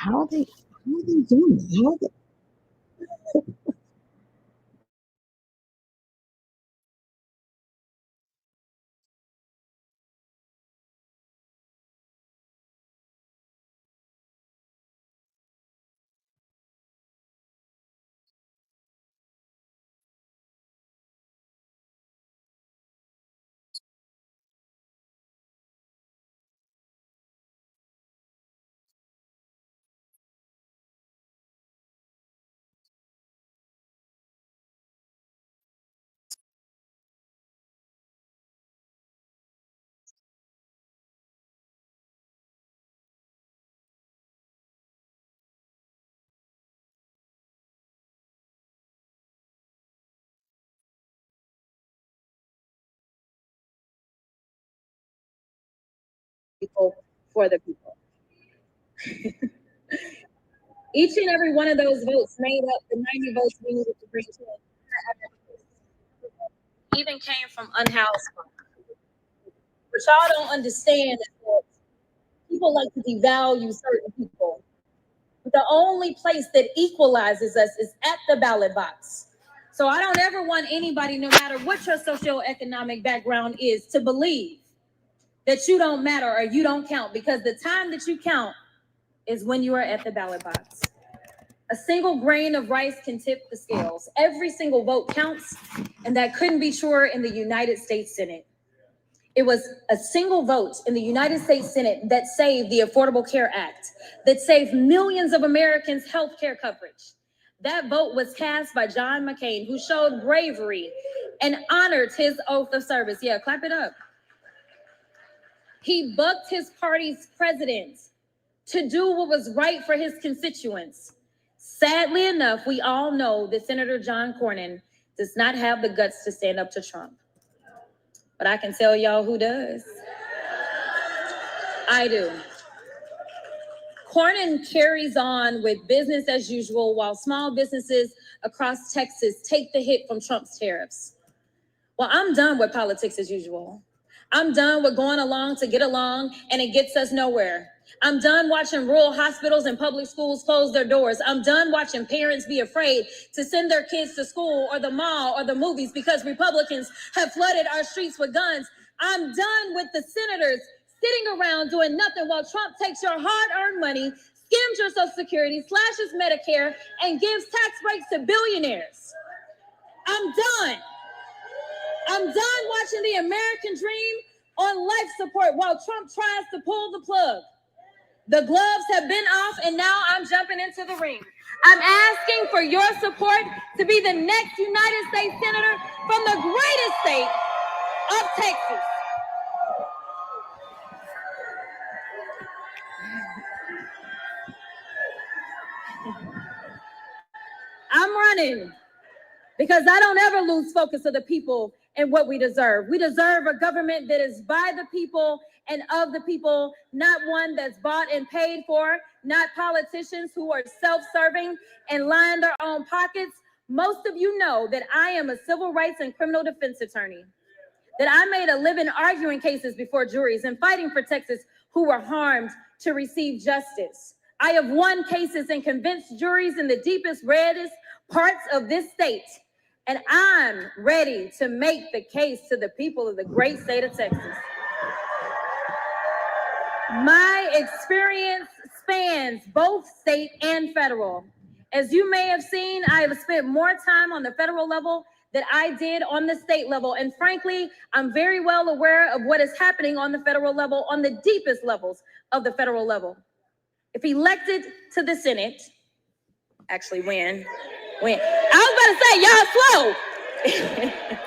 how are they doing that? How are they, people for the people. Each and every one of those votes made up the 90 votes we needed to bring to it. Even came from unhoused folks. What y'all don't understand is that people like to devalue certain people. The only place that equalizes us is at the ballot box. So I don't ever want anybody, no matter what your socioeconomic background is, to believe that you don't matter or you don't count, because the time that you count is when you are at the ballot box. A single grain of rice can tip the scales. Every single vote counts, and that couldn't be truer in the United States Senate. It was a single vote in the United States Senate that saved the Affordable Care Act, that saved millions of Americans' health care coverage. That vote was cast by John McCain, who showed bravery and honored his oath of service. Yeah, clap it up. He bucked his party's president to do what was right for his constituents. Sadly enough, we all know that Senator John Cornyn does not have the guts to stand up to Trump. But I can tell y'all who does. I do. Cornyn carries on with business as usual while small businesses across Texas take the hit from Trump's tariffs. Well, I'm done with politics as usual. I'm done with going along to get along, and it gets us nowhere. I'm done watching rural hospitals and public schools close their doors. I'm done watching parents be afraid to send their kids to school or the mall or the movies because Republicans have flooded our streets with guns. I'm done with the senators sitting around doing nothing while Trump takes your hard-earned money, skims your Social Security, slashes Medicare, and gives tax breaks to billionaires. I'm done. I'm done watching the American dream on life support while Trump tries to pull the plug. The gloves have been off, and now I'm jumping into the ring. I'm asking for your support to be the next United States Senator from the greatest state of Texas. I'm running because I don't ever lose focus of the people and what we deserve. We deserve a government that is by the people and of the people, not one that's bought and paid for, not politicians who are self-serving and line their own pockets. Most of you know that I am a civil rights and criminal defense attorney, that I made a living arguing cases before juries and fighting for Texas who were harmed to receive justice. I have won cases and convinced juries in the deepest, reddest parts of this state. And I'm ready to make the case to the people of the great state of Texas. My experience spans both state and federal. As you may have seen, I have spent more time on the federal level than I did on the state level. And frankly, I'm very well aware of what is happening on the federal level, on the deepest levels of the federal level. If elected to the Senate, actually when, I was about to say, y'all slow.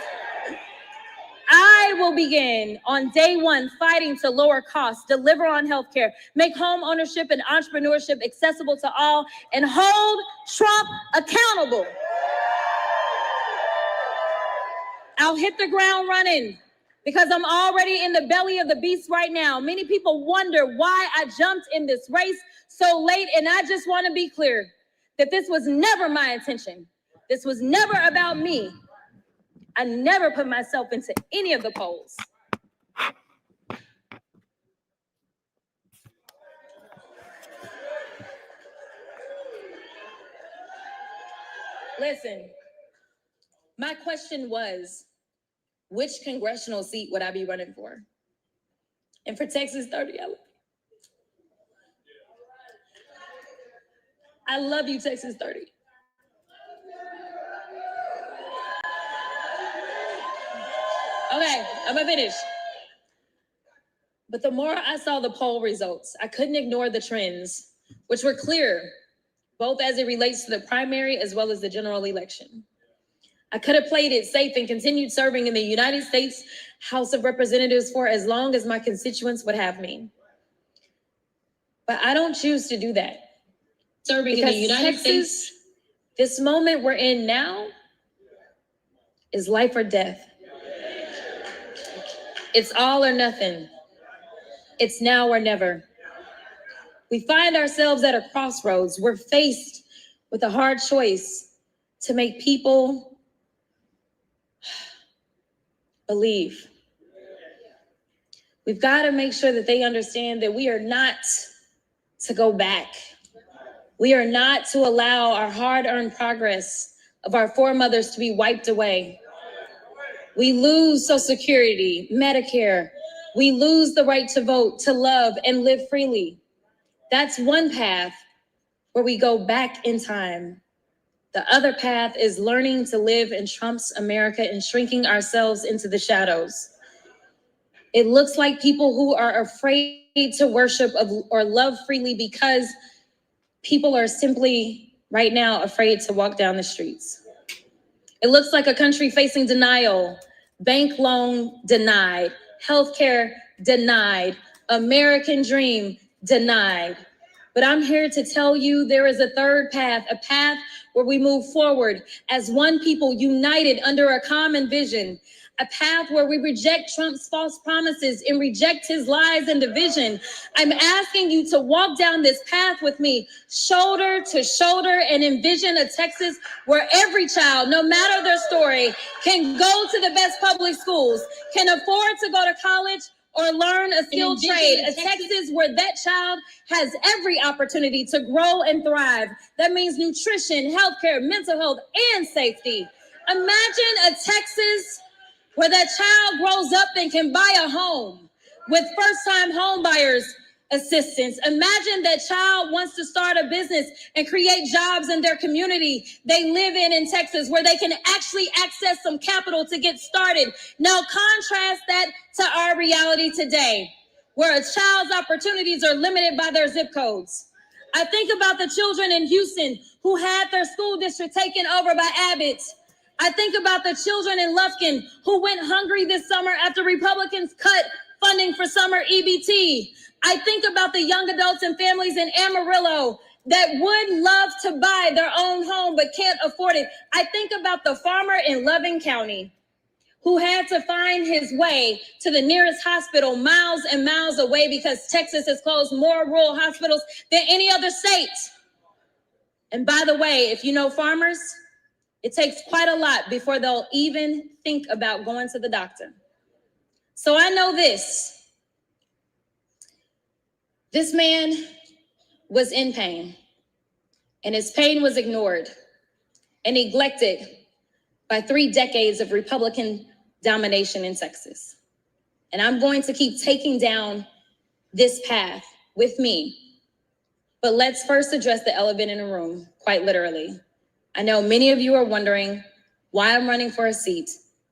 I will begin on day one fighting to lower costs, deliver on healthcare, make home ownership and entrepreneurship accessible to all, and hold Trump accountable. I'll hit the ground running because I'm already in the belly of the beast right now. Many people wonder why I jumped in this race so late, and I just want to be clear that this was never my intention. This was never about me. I never put myself into any of the polls. Listen, my question was, which congressional seat would I be running for? And for Texas 30, I love you, Texas 30. Okay, I'm gonna finish. But the more I saw the poll results, I couldn't ignore the trends, which were clear, both as it relates to the primary as well as the general election. I could have played it safe and continued serving in the United States House of Representatives for as long as my constituents would have me. But I don't choose to do that. Serving because in the United States, this moment we're in now is life or death. It's all or nothing. It's now or never. We find ourselves at a crossroads. We're faced with a hard choice to make people believe. We've got to make sure that they understand that we are not to go back. We are not to allow our hard-earned progress of our foremothers to be wiped away. We lose Social Security, Medicare. We lose the right to vote, to love, and live freely. That's one path where we go back in time. The other path is learning to live in Trump's America and shrinking ourselves into the shadows. It looks like people who are afraid to worship or love freely because people are simply right now afraid to walk down the streets. It looks like a country facing denial, bank loan denied, healthcare denied, American dream denied. But I'm here to tell you there is a third path, a path where we move forward as one people united under a common vision, a path where we reject Trump's false promises and reject his lies and division. I'm asking you to walk down this path with me, shoulder to shoulder, and envision a Texas where every child, no matter their story, can go to the best public schools, can afford to go to college, or learn a skilled trade, a Texas where that child has every opportunity to grow and thrive. That means nutrition, healthcare, mental health, and safety. Imagine a Texas where that child grows up and can buy a home with first-time home buyers assistance. Imagine that child wants to start a business and create jobs in their community they live in Texas, where they can actually access some capital to get started. Now contrast that to our reality today, where a child's opportunities are limited by their zip codes. I think about the children in Houston who had their school district taken over by Abbott. I think about the children in Lufkin who went hungry this summer after Republicans cut funding for summer EBT. I think about the young adults and families in Amarillo that would love to buy their own home but can't afford it. I think about the farmer in Loving County who had to find his way to the nearest hospital miles and miles away because Texas has closed more rural hospitals than any other state. And by the way, if you know farmers, it takes quite a lot before they'll even think about going to the doctor. So I know this. This man was in pain, and his pain was ignored and neglected by 3 decades of Republican domination in Texas. And I'm going to keep taking down this path with me. But let's first address the elephant in the room, quite literally. I know many of you are wondering why I'm running for a seat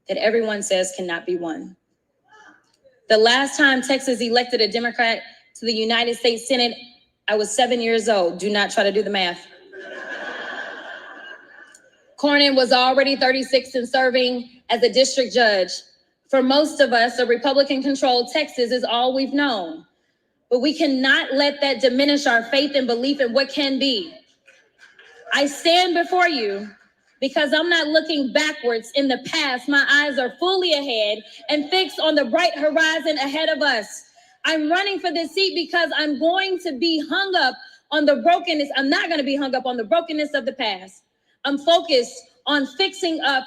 that everyone says cannot be won. The last time Texas elected a Democrat to the United States Senate, I was 7 years old. Do not try to do the math. Cornyn was already 36 and serving as a district judge. For most of us, a Republican-controlled Texas is all we've known. But we cannot let that diminish our faith and belief in what can be. I stand before you because I'm not looking backwards in the past. My eyes are fully ahead and fixed on the bright horizon ahead of us. I'm running for this seat because I'm going to be hung up on the brokenness. I'm not going to be hung up on the brokenness of the past. I'm focused on fixing up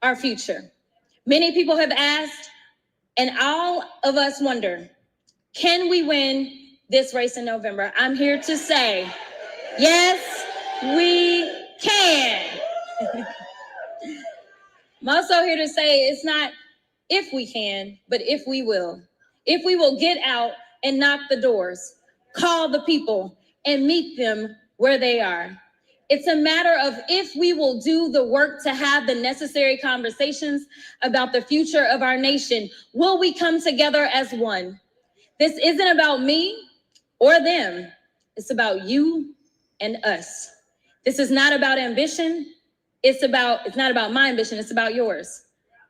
our future. Many people have asked, and all of us wonder, can we win this race in November? I'm here to say, yes, we can. I'm also here to say it's not if we can, but if we will. If we will get out and knock the doors, call the people, and meet them where they are. It's a matter of if we will do the work to have the necessary conversations about the future of our nation. Will we come together as one? This isn't about me or them. It's about you and us. This is not about ambition. It's not about my ambition. It's about yours,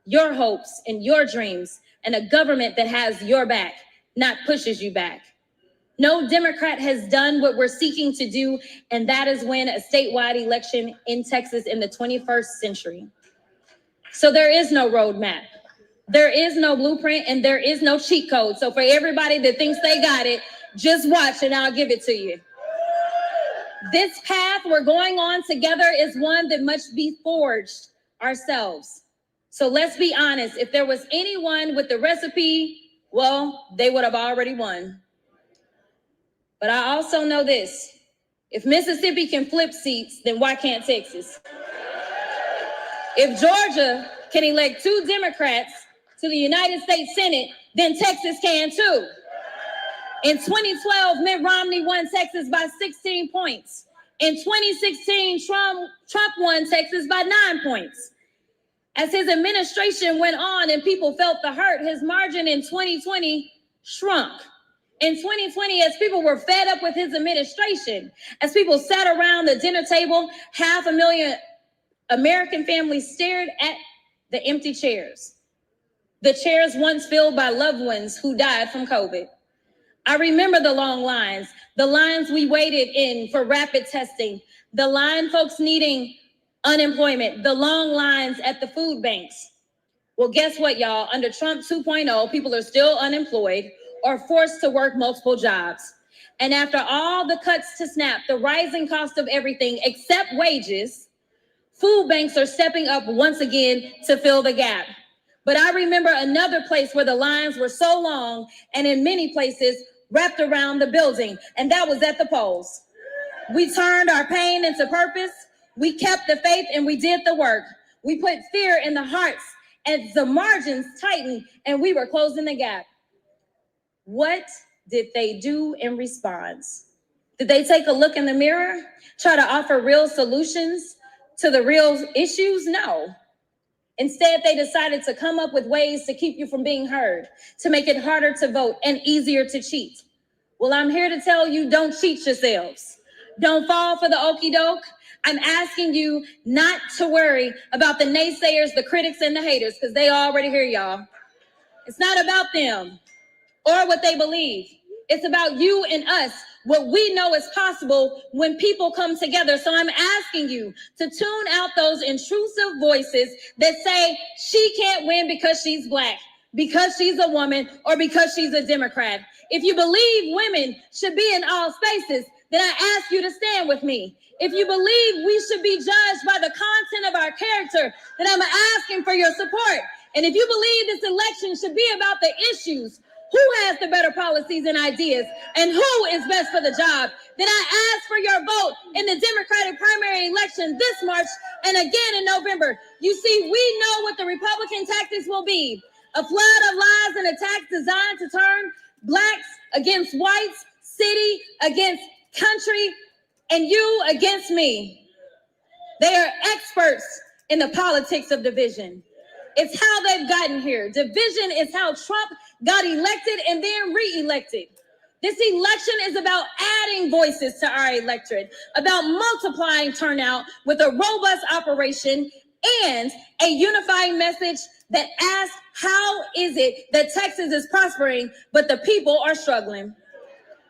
your hopes and your dreams, and a government that has your back, not pushes you back. No Democrat has done what we're seeking to do, and that is win a statewide election in Texas in the 21st century. So there is no roadmap. There is no blueprint, and there is no cheat code. So for everybody that thinks they got it, just watch and I'll give it to you. This path we're going on together is one that must be forged ourselves. So let's be honest. If there was anyone with the recipe, well, they would have already won. But I also know this. If Mississippi can flip seats, then why can't Texas? If Georgia can elect 2 Democrats to the United States Senate, then Texas can too. In 2012, Mitt Romney won Texas by 16 points. In 2016, Trump won Texas by 9 points. As his administration went on and people felt the hurt, his margin in 2020 shrunk. In 2020, as people were fed up with his administration, as people sat around the dinner table, 500,000 American families stared at the empty chairs. The chairs once filled by loved ones who died from COVID. I remember the long lines, the lines we waited in for rapid testing, the line folks needing unemployment, the long lines at the food banks. Well, guess what, y'all? Under Trump 2.0, people are still unemployed or forced to work multiple jobs. And after all the cuts to SNAP, the rising cost of everything except wages, food banks are stepping up once again to fill the gap. But I remember another place where the lines were so long and in many places wrapped around the building, and that was at the polls. We turned our pain into purpose. We kept the faith and we did the work. We put fear in the hearts as the margins tightened and we were closing the gap. What did they do in response? Did they take a look in the mirror, try to offer real solutions to the real issues? No. Instead, they decided to come up with ways to keep you from being heard, to make it harder to vote and easier to cheat. Well, I'm here to tell you, don't cheat yourselves. Don't fall for the okie doke. I'm asking you not to worry about the naysayers, the critics, and the haters, because they already hear y'all. It's not about them or what they believe. It's about you and us, what we know is possible when people come together. So I'm asking you to tune out those intrusive voices that say she can't win because she's Black, because she's a woman, or because she's a Democrat. If you believe women should be in all spaces, then I ask you to stand with me. If you believe we should be judged by the content of our character, then I'm asking for your support. And if you believe this election should be about the issues, who has the better policies and ideas, and who is best for the job, then I ask for your vote in the Democratic primary election this March and again in November. You see, we know what the Republican tactics will be. A flood of lies and attacks designed to turn Blacks against whites, city against country, and you against me. They are experts in the politics of division. It's how they've gotten here. Division is how Trump got elected and then re-elected. This election is about adding voices to our electorate, about multiplying turnout with a robust operation and a unifying message that asks, how is it that Texas is prospering, but the people are struggling?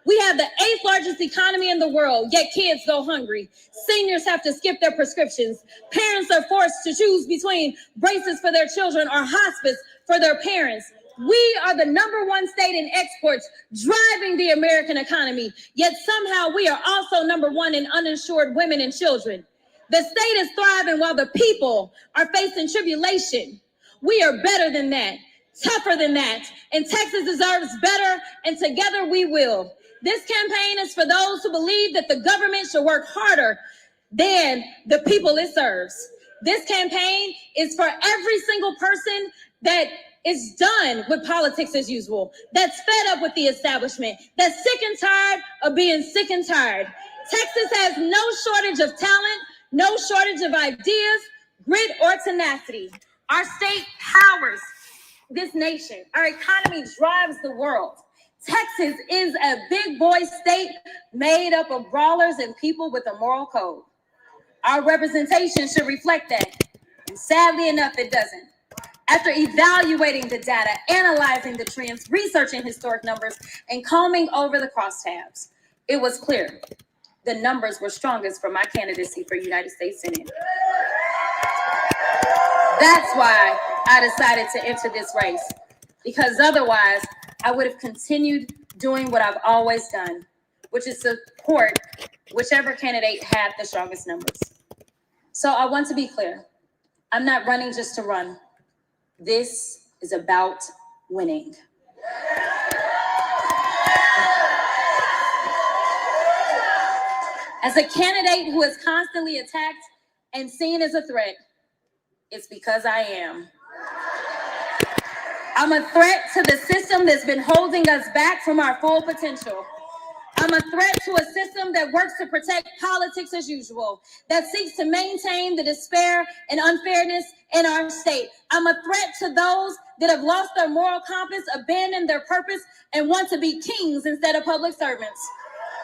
We have the 8th largest economy in the world, yet kids go hungry. Seniors have to skip their prescriptions. Parents are forced to choose between braces for their children or hospice for their parents. We are the #1 state in exports, driving the American economy, yet somehow we are also #1 in uninsured women and children. The state is thriving while the people are facing tribulation. We are better than that, tougher than that, and Texas deserves better, and together we will. This campaign is for those who believe that the government should work harder than the people it serves. This campaign is for every single person that is done with politics as usual, that's fed up with the establishment, that's sick and tired of being sick and tired. Texas has no shortage of talent, no shortage of ideas, grit, or tenacity. Our state powers this nation. Our economy drives the world. Texas is a big boy state made up of brawlers and people with a moral code. Our representation should reflect that. And sadly enough, it doesn't. After evaluating the data, analyzing the trends, researching historic numbers, and combing over the crosstabs, it was clear the numbers were strongest for my candidacy for United States Senate. That's why I decided to enter this race, because otherwise I would have continued doing what I've always done, which is support whichever candidate had the strongest numbers. So I want to be clear. I'm not running just to run. This is about winning. As a candidate who is constantly attacked and seen as a threat, it's because I am. I'm a threat to the system that's been holding us back from our full potential. I'm a threat to a system that works to protect politics as usual, that seeks to maintain the despair and unfairness in our state. I'm a threat to those that have lost their moral compass, abandoned their purpose, and want to be kings instead of public servants.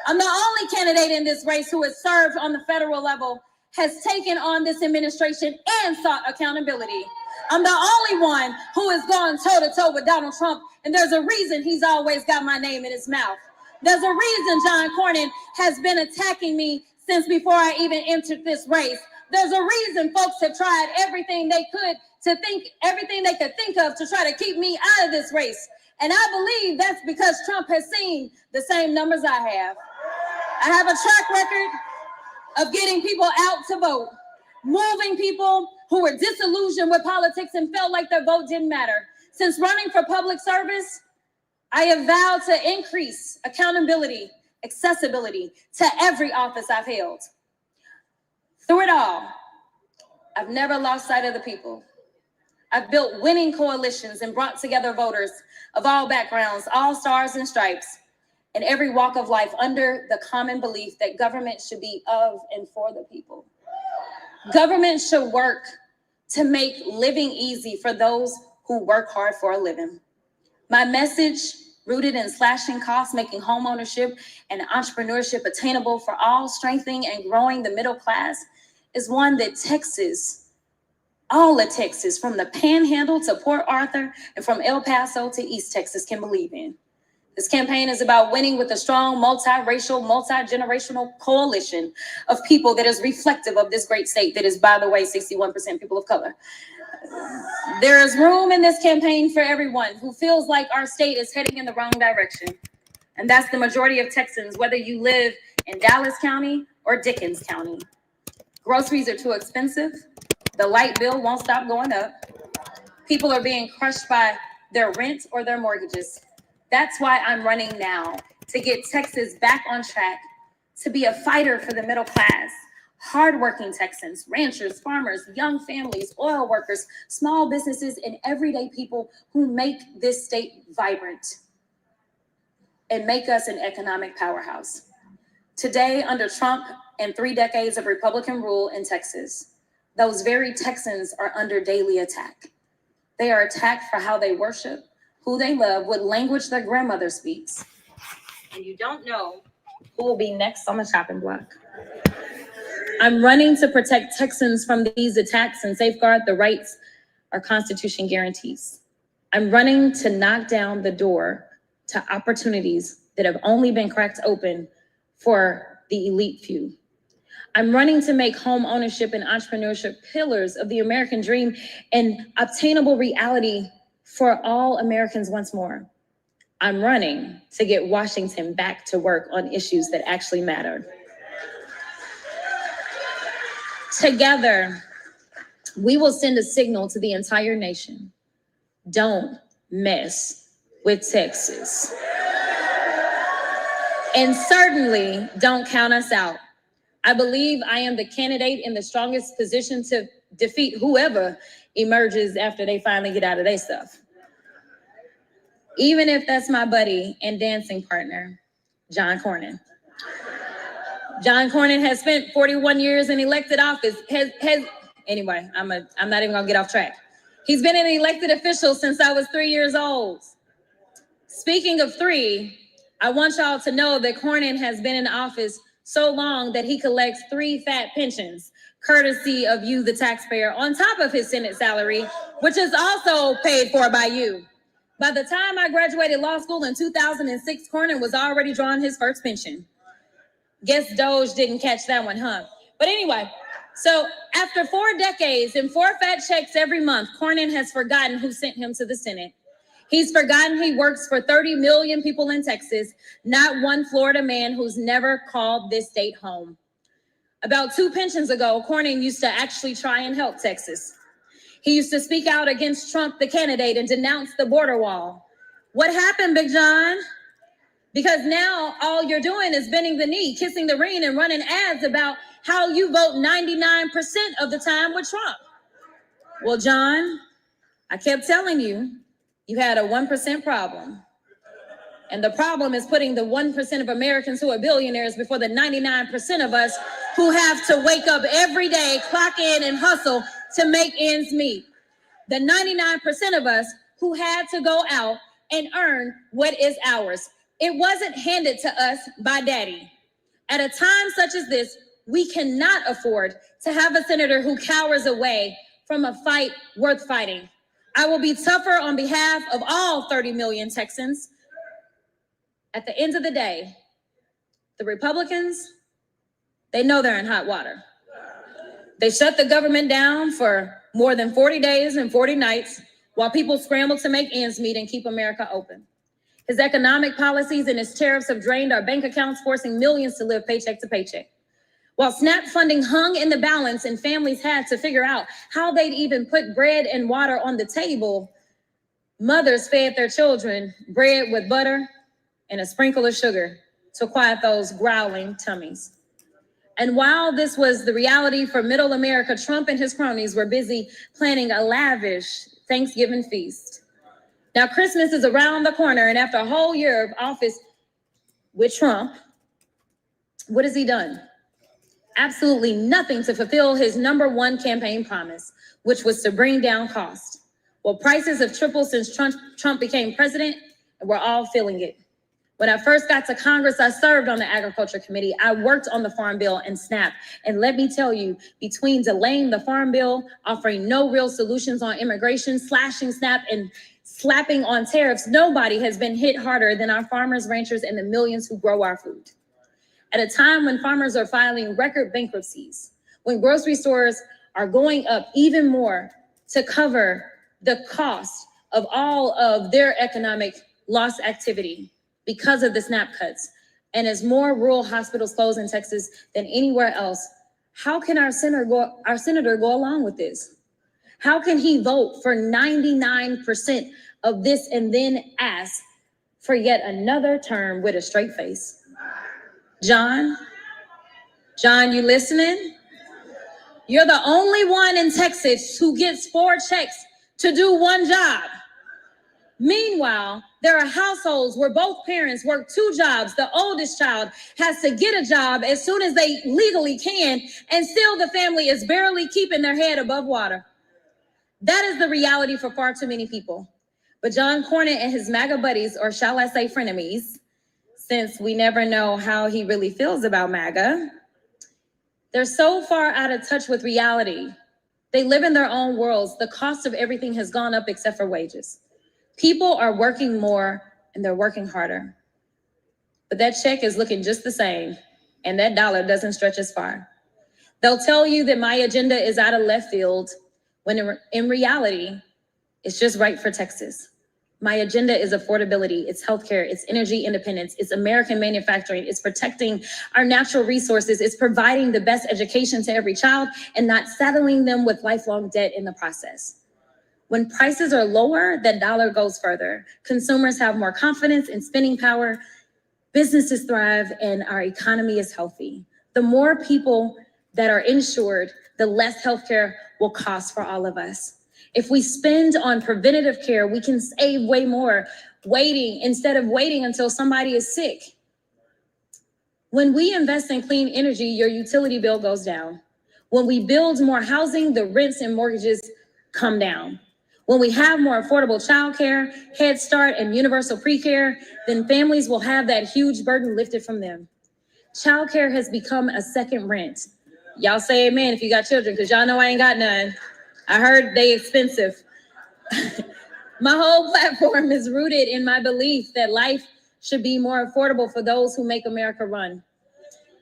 I'm the only candidate in this race who has served on the federal level, has taken on this administration, and sought accountability. I'm the only one who has gone toe-to-toe with Donald Trump, and there's a reason he's always got my name in his mouth. There's a reason John Cornyn has been attacking me since before I even entered this race. There's a reason folks have tried everything they could think of to try to keep me out of this race. And I believe that's because Trump has seen the same numbers I have. I have a track record of getting people out to vote, moving people who were disillusioned with politics and felt like their vote didn't matter. Since running for public service, I have vowed to increase accountability, accessibility to every office I've held. Through it all, I've never lost sight of the people. I've built winning coalitions and brought together voters of all backgrounds, all stars and stripes, in every walk of life under the common belief that government should be of and for the people. Government should work to make living easy for those who work hard for a living. My message, rooted in slashing costs, making homeownership and entrepreneurship attainable for all, strengthening and growing the middle class, is one that Texas, all of Texas, from the Panhandle to Port Arthur and from El Paso to East Texas, can believe in. This campaign is about winning with a strong, multiracial, multi-generational coalition of people that is reflective of this great state that is, by the way, 61% people of color. There is room in this campaign for everyone who feels like our state is heading in the wrong direction. And that's the majority of Texans, whether you live in Dallas County or Dickens County. Groceries are too expensive. The light bill won't stop going up. People are being crushed by their rent or their mortgages. That's why I'm running now, to get Texas back on track, to be a fighter for the middle class, hardworking Texans, ranchers, farmers, young families, oil workers, small businesses, and everyday people who make this state vibrant and make us an economic powerhouse. Today, under Trump and 3 decades of Republican rule in Texas, those very Texans are under daily attack. They are attacked for how they worship, who they love, what language their grandmother speaks. And you don't know who will be next on the chopping block. I'm running to protect Texans from these attacks and safeguard the rights our Constitution guarantees. I'm running to knock down the door to opportunities that have only been cracked open for the elite few. I'm running to make home ownership and entrepreneurship pillars of the American dream and obtainable reality for all Americans once more. I'm running to get Washington back to work on issues that actually matter. Together, we will send a signal to the entire nation. Don't mess with Texas. And certainly don't count us out. I believe I am the candidate in the strongest position to defeat whoever emerges after they finally get out of their stuff. Even if that's my buddy and dancing partner, John Cornyn. John Cornyn has spent 41 years in elected office. Anyway, I'm not even gonna get off track. He's been an elected official since I was 3 years old. Speaking of 3, I want y'all to know that Cornyn has been in office so long that he collects 3 fat pensions, courtesy of you, the taxpayer, on top of his Senate salary, which is also paid for by you. By the time I graduated law school in 2006, Cornyn was already drawing his first pension. Guess Doge didn't catch that one, huh? But anyway, so after 4 decades and 4 fat checks every month, Cornyn has forgotten who sent him to the Senate. He's forgotten he works for 30 million people in Texas, not one Florida man who's never called this state home. About 2 pensions ago, Cornyn used to actually try and help Texas. He used to speak out against Trump, the candidate, and denounce the border wall. What happened, Big John? Because now all you're doing is bending the knee, kissing the ring, and running ads about how you vote 99% of the time with Trump. Well, John, I kept telling you, you had a 1% problem. And the problem is putting the 1% of Americans who are billionaires before the 99% of us who have to wake up every day, clock in, and hustle to make ends meet. The 99% of us who had to go out and earn what is ours. It wasn't handed to us by daddy. At a time such as this, we cannot afford to have a senator who cowers away from a fight worth fighting. I will be tougher on behalf of all 30 million Texans. At the end of the day, the Republicans, they know they're in hot water. They shut the government down for more than 40 days and 40 nights while people scramble to make ends meet and keep America open. His economic policies and his tariffs have drained our bank accounts, forcing millions to live paycheck to paycheck. While SNAP funding hung in the balance and families had to figure out how they'd even put bread and water on the table, mothers fed their children bread with butter and a sprinkle of sugar to quiet those growling tummies. And while this was the reality for middle America, Trump and his cronies were busy planning a lavish Thanksgiving feast. Now, Christmas is around the corner, and after a whole year of office with Trump, what has he done? Absolutely nothing to fulfill his #1 campaign promise, which was to bring down costs. Well, prices have tripled since Trump became president, and we're all feeling it. When I first got to Congress, I served on the Agriculture Committee. I worked on the Farm Bill and SNAP. And let me tell you, between delaying the Farm Bill, offering no real solutions on immigration, slashing SNAP, and slapping on tariffs, nobody has been hit harder than our farmers, ranchers, and the millions who grow our food. At a time when farmers are filing record bankruptcies, when grocery stores are going up even more to cover the cost of all of their economic loss activity because of the SNAP cuts, and as more rural hospitals close in Texas than anywhere else, how can our senator go along with this? How can he vote for 99% of this and then ask for yet another term with a straight face? John, you listening? You're the only one in Texas who gets 4 checks to do 1 job. Meanwhile, there are households where both parents work 2 jobs. The oldest child has to get a job as soon as they legally can, and still the family is barely keeping their head above water. That is the reality for far too many people. But John Cornyn and his MAGA buddies, or shall I say frenemies, since we never know how he really feels about MAGA, they're so far out of touch with reality. They live in their own worlds. The cost of everything has gone up except for wages. People are working more and they're working harder. But that check is looking just the same, and that dollar doesn't stretch as far. They'll tell you that my agenda is out of left field, when in reality, it's just right for Texas. My agenda is affordability, it's healthcare, it's energy independence, it's American manufacturing, it's protecting our natural resources, it's providing the best education to every child and not saddling them with lifelong debt in the process. When prices are lower, that dollar goes further. Consumers have more confidence in spending power, businesses thrive, and our economy is healthy. The more people that are insured, the less healthcare will cost for all of us. If we spend on preventative care, we can save way more instead of waiting until somebody is sick. When we invest in clean energy, your utility bill goes down. When we build more housing, the rents and mortgages come down. When we have more affordable childcare, Head Start, and universal pre-care, then families will have that huge burden lifted from them. Childcare has become a second rent. Y'all say amen if you got children, because y'all know I ain't got none. I heard they expensive. My whole platform is rooted in my belief that life should be more affordable for those who make America run.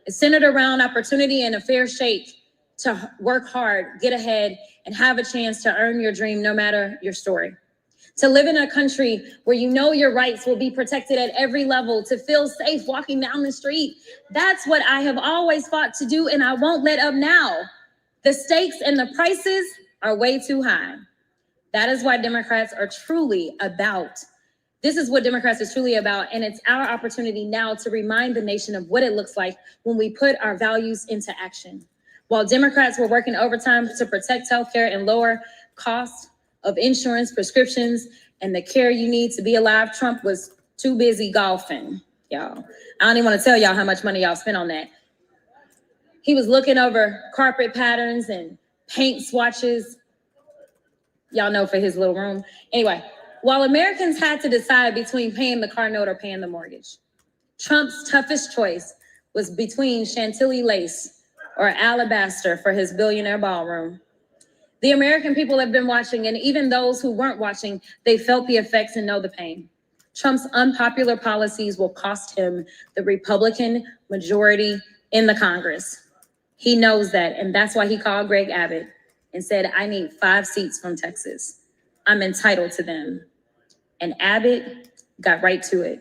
It's centered around opportunity and a fair shake to work hard, get ahead, and have a chance to earn your dream no matter your story. To live in a country where you know your rights will be protected at every level, to feel safe walking down the street. That's what I have always fought to do, and I won't let up now. The stakes and the prices are way too high. That is why Democrats are truly about. This is what Democrats is truly about, and it's our opportunity now to remind the nation of what it looks like when we put our values into action. While Democrats were working overtime to protect healthcare and lower costs of insurance, prescriptions, and the care you need to be alive, Trump was too busy golfing, y'all. I don't even want to tell y'all how much money y'all spent on that. He was looking over carpet patterns and paint swatches. Y'all know, for his little room. Anyway, while Americans had to decide between paying the car note or paying the mortgage, Trump's toughest choice was between Chantilly lace or alabaster for his billionaire ballroom. The American people have been watching, and even those who weren't watching, they felt the effects and know the pain. Trump's unpopular policies will cost him the Republican majority in the Congress. He knows that, and that's why he called Greg Abbott and said, I need 5 seats from Texas. I'm entitled to them. And Abbott got right to it.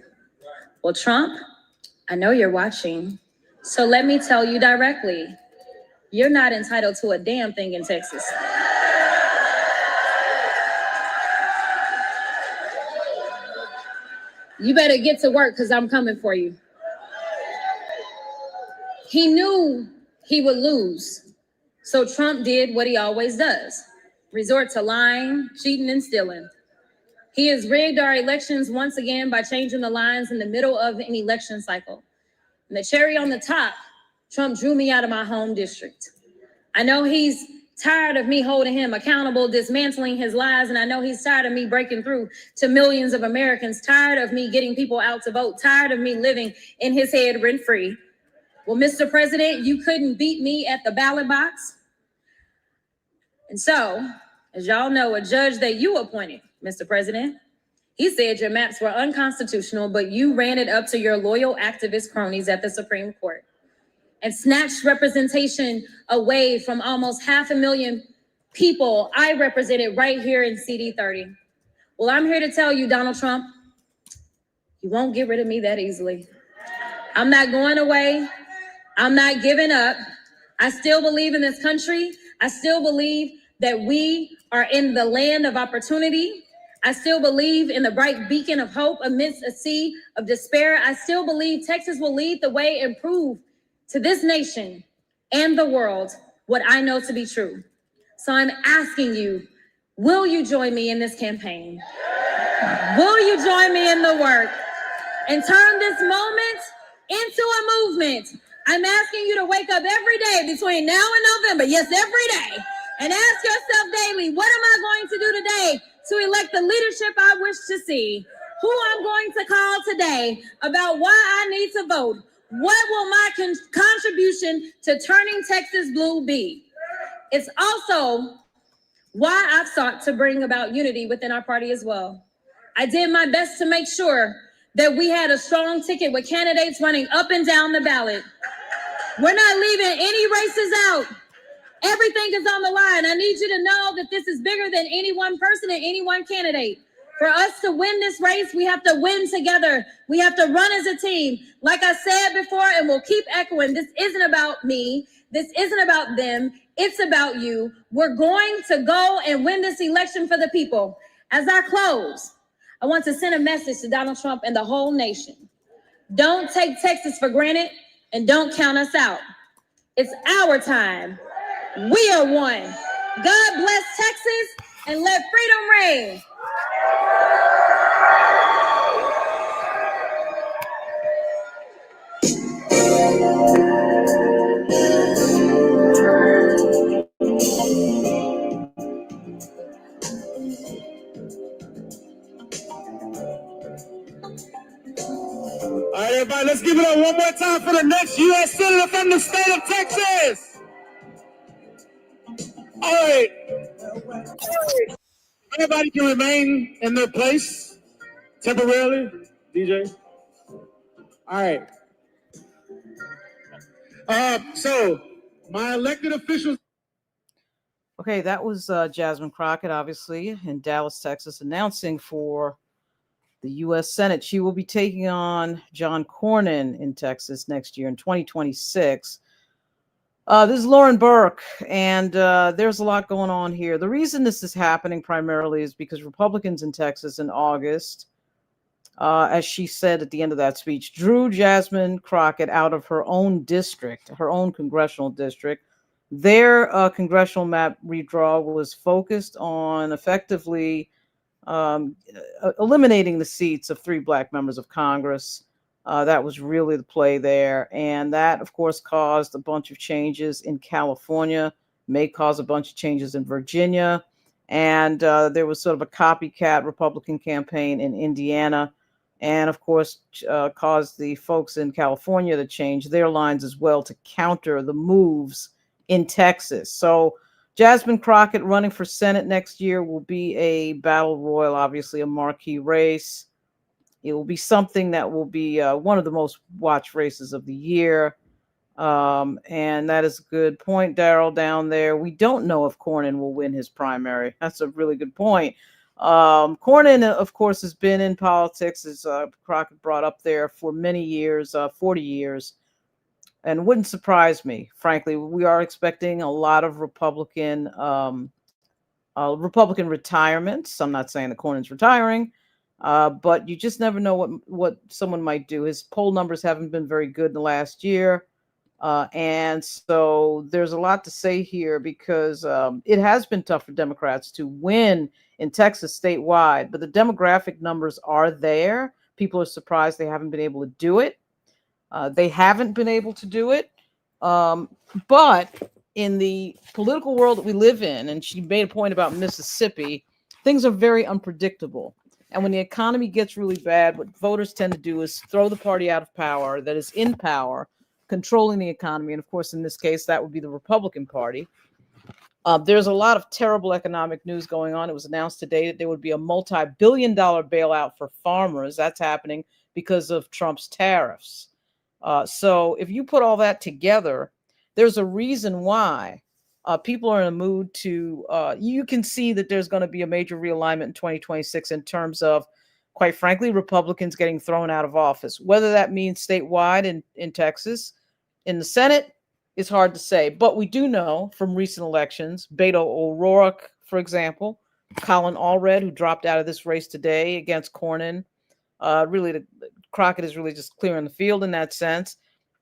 Well, Trump, I know you're watching, so let me tell you directly, you're not entitled to a damn thing in Texas. You better get to work, because I'm coming for you. He knew he would lose, so Trump did what he always does, resort to lying, cheating, and stealing. He has rigged our elections once again by changing the lines in the middle of an election cycle. And the cherry on the top, Trump drew me out of my home district. I know he's tired of me holding him accountable, dismantling his lies, and I know he's tired of me breaking through to millions of Americans, tired of me getting people out to vote, tired of me living in his head rent-free. Well, Mr. President, you couldn't beat me at the ballot box. And so, as y'all know, a judge that you appointed, Mr. President, he said your maps were unconstitutional, but you ran it up to your loyal activist cronies at the Supreme Court and snatched representation away from almost 500,000 people I represented right here in CD30. Well, I'm here to tell you, Donald Trump, you won't get rid of me that easily. I'm not going away. I'm not giving up. I still believe in this country. I still believe that we are in the land of opportunity. I still believe in the bright beacon of hope amidst a sea of despair. I still believe Texas will lead the way and prove to this nation and the world what I know to be true. So I'm asking you, will you join me in this campaign? Will you join me in the work and turn this moment into a movement? I'm asking you to wake up every day between now and November, yes, every day, and ask yourself daily, what am I going to do today to elect the leadership I wish to see? Who I'm going to call today about why I need to vote? What will my contribution to turning Texas blue be? It's also why I've sought to bring about unity within our party as well. I did my best to make sure that we had a strong ticket with candidates running up and down the ballot. We're not leaving any races out. Everything is on the line. I need you to know that this is bigger than any one person and any one candidate. For us to win this race, we have to win together. We have to run as a team. Like I said before, and we'll keep echoing, this isn't about me. This isn't about them. It's about you. We're going to go and win this election for the people. As I close, I want to send a message to Donald Trump and the whole nation. Don't take Texas for granted and don't count us out. It's our time. We are one. God bless Texas and let freedom reign. All right, everybody, let's give it up one more time for the next U.S. Senator from the state of Texas. All right. Everybody can remain in their place temporarily. DJ. All right. So my elected officials. Okay, that was Jasmine Crockett, obviously, in Dallas, Texas, announcing for the U.S. Senate. She will be taking on John Cornyn in Texas next year in 2026. This is Lauren Burke, and there's a lot going on here. The reason this is happening primarily is because Republicans in Texas in August, as she said at the end of that speech, drew Jasmine Crockett out of her own district, her own congressional district. Their congressional map redraw was focused on effectively eliminating the seats of 3 Black members of Congress. That was really the play there. And that, of course, caused a bunch of changes in California, may cause a bunch of changes in Virginia. And there was sort of a copycat Republican campaign in Indiana. And, of course, caused the folks in California to change their lines as well to counter the moves in Texas. So Jasmine Crockett running for Senate next year will be a battle royal, obviously a marquee race. It will be something that will be one of the most watched races of the year. And that is a good point, Daryl, down there. We don't know if Cornyn will win his primary. That's a really good point. Cornyn, of course, has been in politics, as Crockett brought up there, for many years, 40 years. And wouldn't surprise me, frankly. We are expecting a lot of Republican retirements. I'm not saying that Cornyn's retiring, but you just never know what someone might do. His poll numbers haven't been very good in the last year. And so there's a lot to say here because it has been tough for Democrats to win in Texas statewide, but the demographic numbers are there. People are surprised they haven't been able to do it. They haven't been able to do it. But in the political world that we live in, and she made a point about Mississippi, things are very unpredictable. And when the economy gets really bad, what voters tend to do is throw the party out of power that is in power, controlling the economy. And of course, in this case, that would be the Republican Party. There's a lot of terrible economic news going on. It was announced today that there would be a multi-billion-dollar bailout for farmers. That's happening because of Trump's tariffs. So if you put all that together, there's a reason why people are in a mood to, you can see that there's going to be a major realignment in 2026 in terms of, quite frankly, Republicans getting thrown out of office. Whether that means statewide in Texas, in the Senate, is hard to say. But we do know from recent elections, Beto O'Rourke, for example, Colin Allred, who dropped out of this race today against Cornyn, Crockett is really just clearing the field in that sense.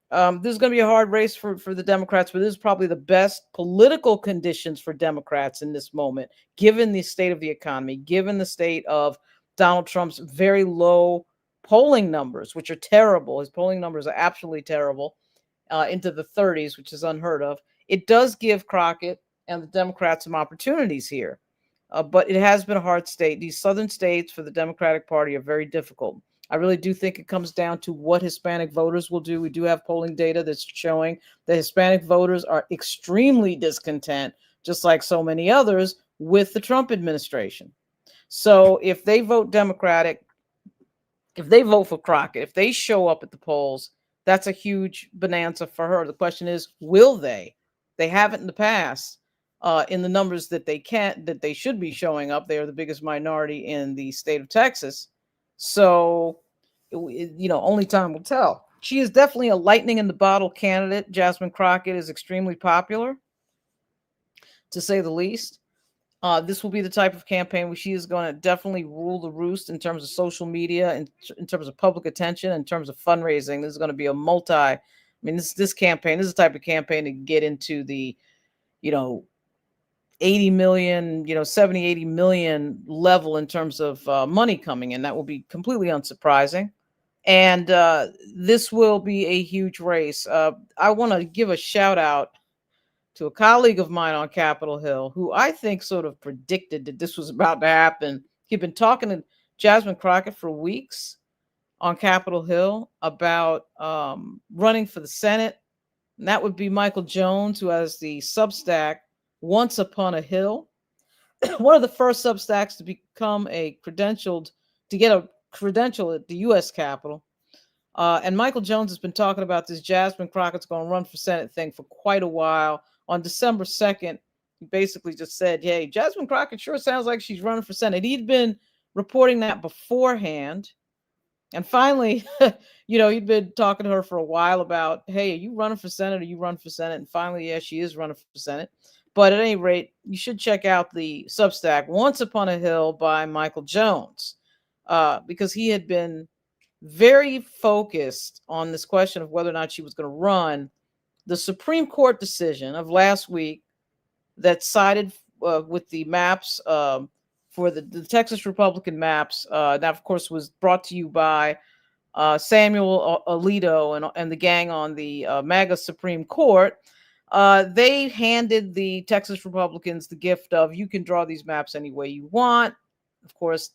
This is going to be a hard race for the Democrats, but this is probably the best political conditions for Democrats in this moment, given the state of the economy, given the state of Donald Trump's very low polling numbers, which are terrible. His polling numbers are absolutely terrible, into the 30s, which is unheard of. It does give Crockett and the Democrats some opportunities here, but it has been a hard state. These southern states for the Democratic Party are very difficult. I really do think it comes down to what Hispanic voters will do. We do have polling data that's showing that Hispanic voters are extremely discontent, just like so many others, with the Trump administration. So if they vote Democratic, if they vote for Crockett, if they show up at the polls, that's a huge bonanza for her. The question is, will they? They haven't in the past. In the numbers that they should be showing up. They are the biggest minority in the state of Texas. So, only time will tell. She is definitely a lightning in the bottle candidate. Jasmine Crockett is extremely popular, to say the least. This will be the type of campaign where she is going to definitely rule the roost in terms of social media, in terms of public attention, in terms of fundraising. This is going to be a mean, this campaign, this is the type of campaign to get into the, 80 million, 70, 80 million level in terms of money coming in. That will be completely unsurprising. And this will be a huge race. I want to give a shout out to a colleague of mine on Capitol Hill who I think sort of predicted that this was about to happen. He'd been talking to Jasmine Crockett for weeks on Capitol Hill about running for the Senate. And that would be Michael Jones, who has the Substack Once Upon a Hill. One of the first Substacks to become to get a credential at the U.S. Capitol. And Michael Jones has been talking about this Jasmine Crockett's going to run for Senate thing for quite a while. On December 2nd, he basically just said, hey, Jasmine Crockett sure sounds like she's running for Senate. He'd been reporting that beforehand. And finally, he'd been talking to her for a while about, hey, are you running for Senate? Are you running for Senate? And finally, yeah, she is running for Senate. But at any rate, you should check out the Substack Once Upon a Hill by Michael Jones, because he had been very focused on this question of whether or not she was going to run. The Supreme Court decision of last week that sided with the maps for the Texas Republican maps, that of course was brought to you by Samuel Alito and the gang on the MAGA Supreme Court. They handed the Texas Republicans the gift of, you can draw these maps any way you want. Of course,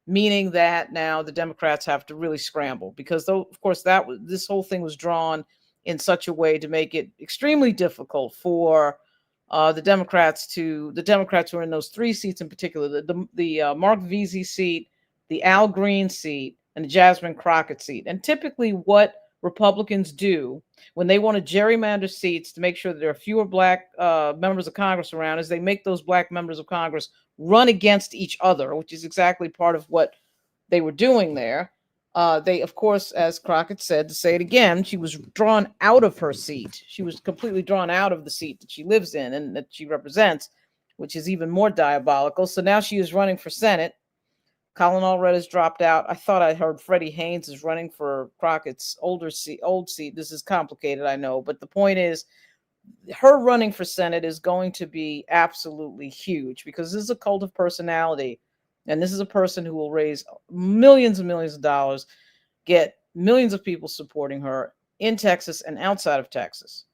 meaning that now the Democrats have to really scramble, because though, of course, this whole thing was drawn in such a way to make it extremely difficult for the Democrats who are in those three seats in particular, the Mark Veazey seat, the Al Green seat, and the Jasmine Crockett seat. And typically what Republicans do when they want to gerrymander seats to make sure that there are fewer black members of Congress around is they make those black members of Congress run against each other, which is exactly part of what they were doing there. They, of course, as Crockett said, to say it again, she was drawn out of her seat. She was completely drawn out of the seat that she lives in and that she represents, which is even more diabolical. So now she is running for Senate. Colin Allred has dropped out. I thought I heard Freddie Haynes is running for Crockett's old seat. This is complicated, I know. But the point is, her running for Senate is going to be absolutely huge, because this is a cult of personality. And this is a person who will raise millions and millions of dollars, get millions of people supporting her in Texas and outside of Texas.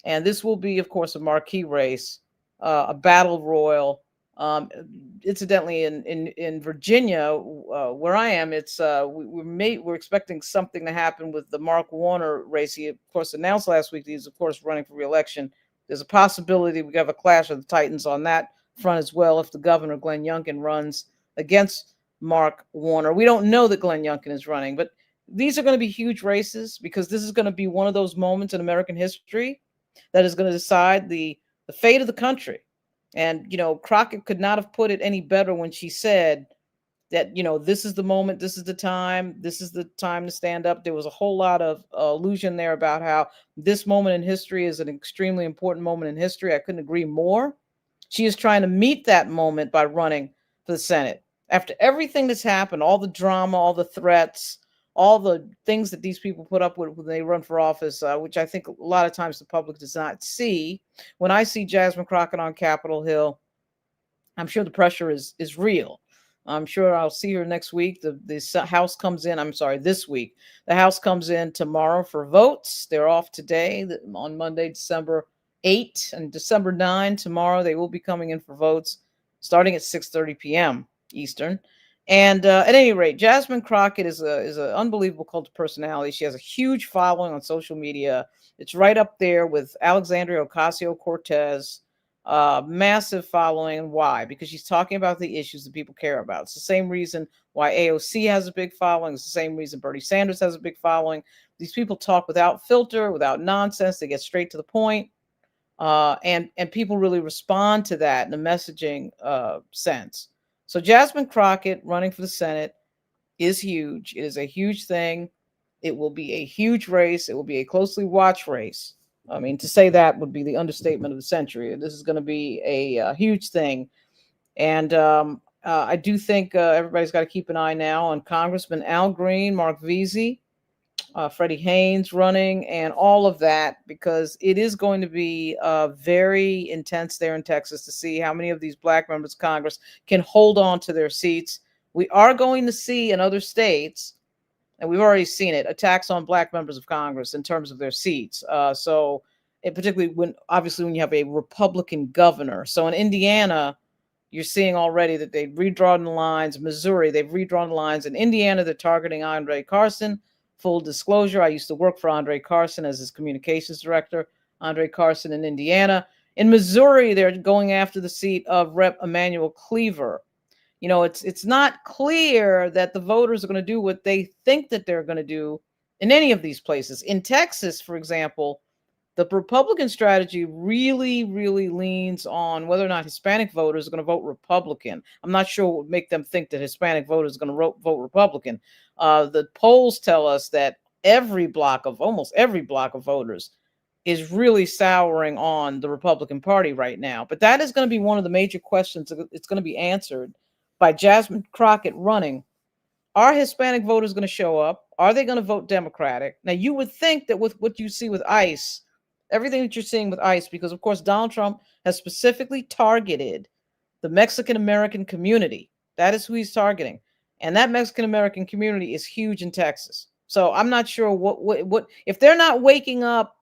And this will be, of course, a marquee race, a battle royal. Incidentally, in Virginia, where I am, it's we're expecting something to happen with the Mark Warner race. He, of course, announced last week that he's, of course, running for re-election. There's a possibility we have a clash of the Titans on that front as well if the governor, Glenn Youngkin, runs against Mark Warner. We don't know that Glenn Youngkin is running, but these are going to be huge races, because this is going to be one of those moments in American history that is going to decide the fate of the country. And, Crockett could not have put it any better when she said that, this is the moment, this is the time to stand up. There was a whole lot of allusion there about how this moment in history is an extremely important moment in history. I couldn't agree more. She is trying to meet that moment by running for the Senate. After everything that's happened, all the drama, all the threats, all the things that these people put up with when they run for office, which I think a lot of times the public does not see. When I see Jasmine Crockett on Capitol Hill, I'm sure the pressure is real. I'm sure I'll see her next week. The House comes in, this week. The House comes in tomorrow for votes. They're off today on Monday, December 8 and December 9. Tomorrow they will be coming in for votes starting at 6:30 p.m. Eastern. And at any rate, Jasmine Crockett is an unbelievable cult of personality. She has a huge following on social media. It's right up there with Alexandria Ocasio-Cortez. Massive following. And why? Because she's talking about the issues that people care about. It's the same reason why AOC has a big following. It's the same reason Bernie Sanders has a big following. These people talk without filter, without nonsense. They get straight to the point. And people really respond to that in a messaging sense. So Jasmine Crockett running for the Senate is huge. It is a huge thing. It will be a huge race. It will be a closely watched race. I mean, to say that would be the understatement of the century. This is going to be a huge thing. And I do think everybody's got to keep an eye now on Congressman Al Green, Mark Veazey, Freddie Haynes running, and all of that, because it is going to be very intense there in Texas to see how many of these Black members of Congress can hold on to their seats. We are going to see in other states, and we've already seen it, attacks on Black members of Congress in terms of their seats. So, particularly when you have a Republican governor. So in Indiana, you're seeing already that they've redrawn the lines. Missouri, they've redrawn the lines. In Indiana, they're targeting Andre Carson. Full disclosure, I used to work for Andre Carson as his communications director. Andre Carson in Indiana. In Missouri, they're going after the seat of Rep. Emanuel Cleaver. You know, it's not clear that the voters are going to do what they think that they're going to do in any of these places. In Texas, for example, the Republican strategy really, really leans on whether or not Hispanic voters are going to vote Republican. I'm not sure what would make them think that Hispanic voters are going to vote Republican. The polls tell us that almost every block of voters is really souring on the Republican Party right now. But that is going to be one of the major questions. It's going to be answered by Jasmine Crockett running. Are Hispanic voters going to show up? Are they going to vote Democratic? Now, you would think that with what you see with ICE, everything that you're seeing with ICE, because of course Donald Trump has specifically targeted the Mexican American community. That is who he's targeting. And that Mexican American community is huge in Texas. So I'm not sure what if they're not waking up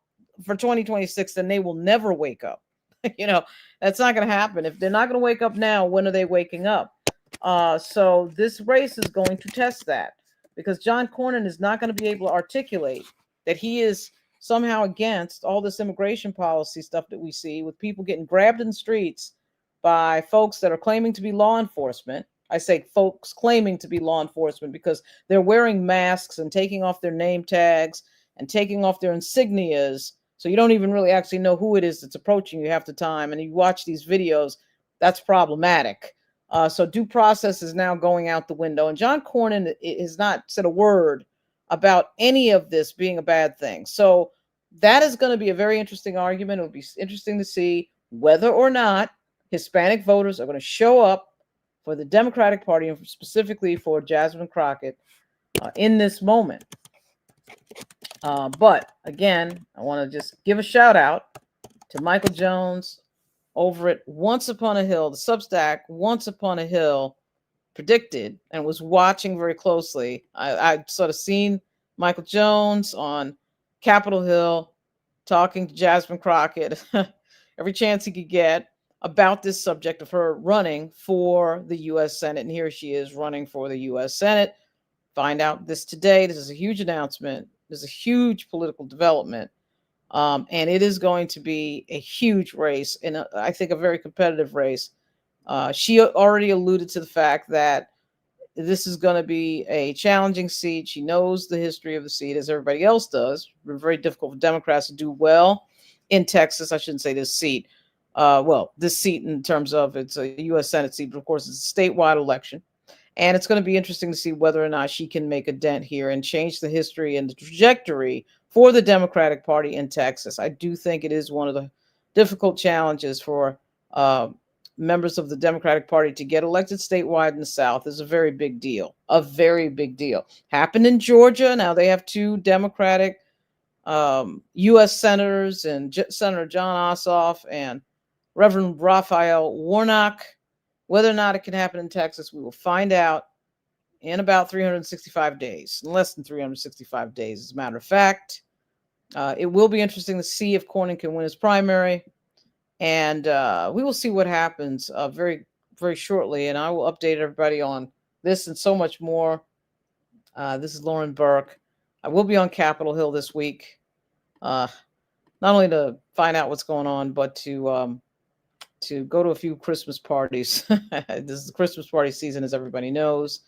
for 2026, then they will never wake up. You know, that's not going to happen. If they're not going to wake up now, when are they waking up? So this race is going to test that, because John Cornyn is not going to be able to articulate that he is somehow against all this immigration policy stuff that we see, with people getting grabbed in the streets by folks that are claiming to be law enforcement. I say folks claiming to be law enforcement because they're wearing masks and taking off their name tags and taking off their insignias. So you don't even really actually know who it is that's approaching you half the time. And you watch these videos, that's problematic. So due process is now going out the window. And John Cornyn has not said a word about any of this being a bad thing. So that is going to be a very interesting argument. It will be interesting to see whether or not Hispanic voters are going to show up for the Democratic Party, and specifically for Jasmine Crockett in this moment. But again, I want to just give a shout out to Michael Jones over at Once Upon a Hill, the Substack Once Upon a Hill, predicted and was watching very closely. I sort of seen Michael Jones on Capitol Hill talking to Jasmine Crockett every chance he could get about this subject of her running for the U.S. Senate. And here she is running for the U.S. Senate. Find out this today. This is a huge announcement. This is a huge political development. And it is going to be a huge race, and I think a very competitive race. She already alluded to the fact that this is going to be a challenging seat. She knows the history of the seat, as everybody else does. It's very difficult for Democrats to do well in Texas. I shouldn't say this seat. This seat in terms of it's a U.S. Senate seat, but of course it's a statewide election. And it's going to be interesting to see whether or not she can make a dent here and change the history and the trajectory for the Democratic Party in Texas. I do think it is one of the difficult challenges for members of the Democratic Party to get elected statewide in the South. Is a very big deal, Happened in Georgia. Now they have two Democratic U.S. senators, and Senator John Ossoff and Reverend Raphael Warnock. Whether or not it can happen in Texas, we will find out in about 365 days, less than 365 days, as a matter of fact. It will be interesting to see if Cornyn can win his primary. And we will see what happens very, very shortly. And I will update everybody on this and so much more. This is Lauren Burke. I will be on Capitol Hill this week, not only to find out what's going on, but to go to a few Christmas parties. This is the Christmas party season, as everybody knows,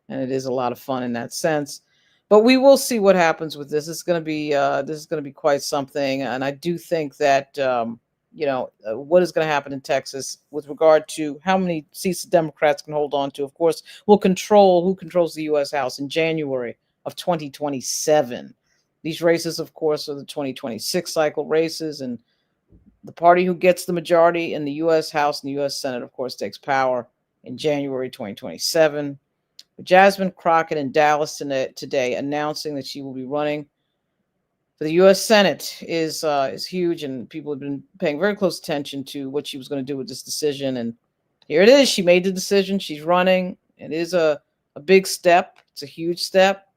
and it is a lot of fun in that sense. But we will see what happens with this. It's going to be quite something, and I do think that what is going to happen in Texas with regard to how many seats the Democrats can hold on to, of course, will control who controls the U.S. House in January of 2027. These races, of course, are the 2026 cycle races, and the party who gets the majority in the U.S. House and the U.S. Senate, of course, takes power in January 2027. Jasmine Crockett in Dallas today announcing that she will be running for the U.S. Senate is huge, and people have been paying very close attention to what she was going to do with this decision. And here it is. She made the decision. She's running. It is a big step. It's a huge step.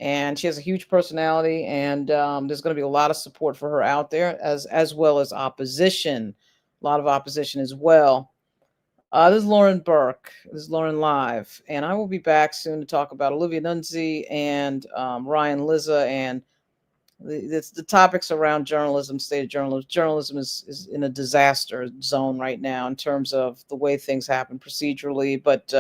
And she has a huge personality, and there's going to be a lot of support for her out there, as well as opposition, a lot of opposition as well. This is Lauren Burke. This is Lauren Live, and I will be back soon to talk about Olivia Nunzi and Ryan Lizza and the topics around journalism, state of journalism. Journalism is in a disaster zone right now in terms of the way things happen procedurally, but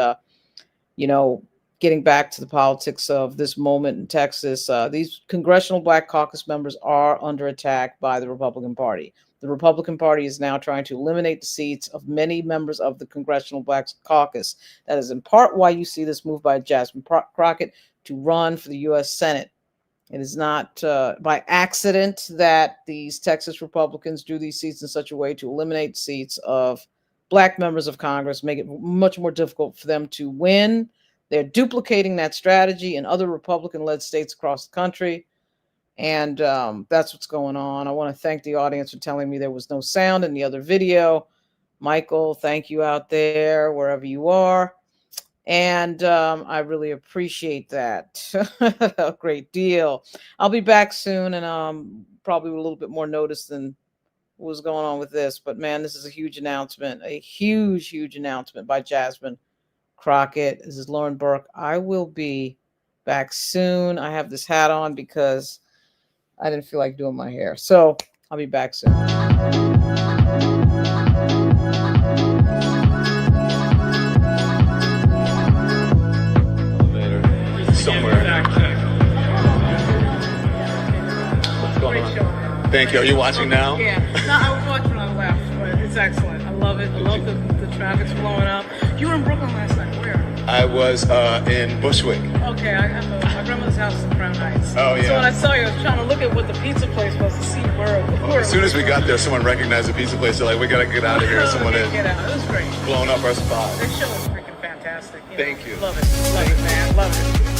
getting back to the politics of this moment in Texas, these Congressional Black Caucus members are under attack by the Republican Party. The Republican Party is now trying to eliminate the seats of many members of the Congressional Black Caucus. That is in part why you see this move by Jasmine Crockett to run for the U.S. Senate. It is not by accident that these Texas Republicans do these seats in such a way to eliminate seats of Black members of Congress, make it much more difficult for them to win. They're duplicating that strategy in other Republican-led states across the country. And that's what's going on. I want to thank the audience for telling me there was no sound in the other video. Michael, thank you out there, wherever you are. And I really appreciate that a great deal. I'll be back soon, and probably with a little bit more notice than what was going on with this. But, man, this is a huge announcement, a huge, huge announcement by Jasmine Crockett. This is Lauren Burke. I will be back soon. I have this hat on because I didn't feel like doing my hair. So I'll be back soon. Somewhere. What's going on? Thank you. Are you watching now? Yeah. No, I was watching when I left, but it's excellent. I love it. I love the traffic's blowing up. You were in Brooklyn last night. Where? I was in Bushwick. Okay, my grandmother's house is in Crown Heights. Oh, yeah. So when I saw you, I was trying to look at what the pizza place was to see where. As soon as we got there, someone recognized the pizza place. They're like, we got to get out of here. Someone is get out. It was great. blowing up our spot. This show was freaking fantastic. Thank you. Love it, man. Love it.